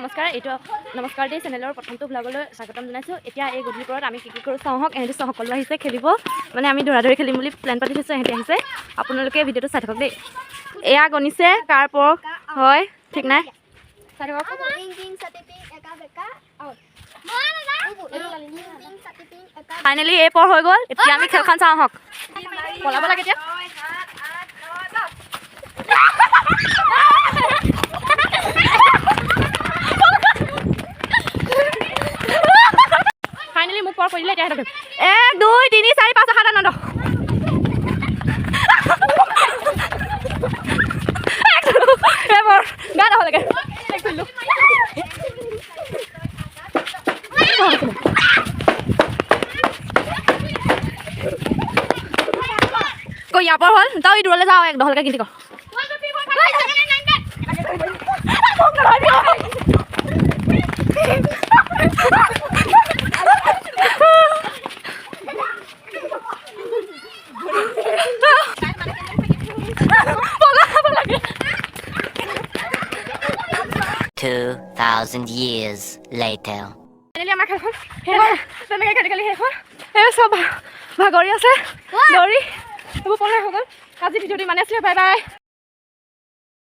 নমস্কাৰ দেই চেনেলৰ প্ৰথমটো ব্লগলৈ স্বাগতম জনাইছোঁ। এতিয়া এই গধূলি পৰত আমি কি কৰোঁ চাওঁ হওক। এহেঁতি সকলো আহিছে খেলিব, মানে আমি দৌৰা-দৌৰি খেলিম বুলি প্লেন পাতি থৈছোঁ। এহেঁতি আহিছে, আপোনালোকে ভিডিঅ'টো চাই থাকক দেই। এয়া গণিছে কাৰ পৰ হয় ঠিক নাই, চাই থাকক। ফাইনেলি এই পৰ হৈ গ'ল। এতিয়া আমি খেলখন চাওঁ হওক। পলাব লাগে এতিয়া। ফাইনেলি মোক পৰ কৰিলে। এতিয়া 1 2 3 4 5 7 8 9 এবাৰ বেয়া নহ'লেগে ইয়াৰ পৰা হ'ল তই দূৰলৈ যাওঁ। 1 নহ'লেগে গিন্তি কৰ। $2,000 years later. আমাৰ খেলখন তেনেকৈ খেলি সেইখন এই চব ভাগৰি আছে দৌৰি এইবোৰ পলাই হৈ গ'ল। আজি ভিডিঅ'টো ইমানে আছিলে। Bye bye.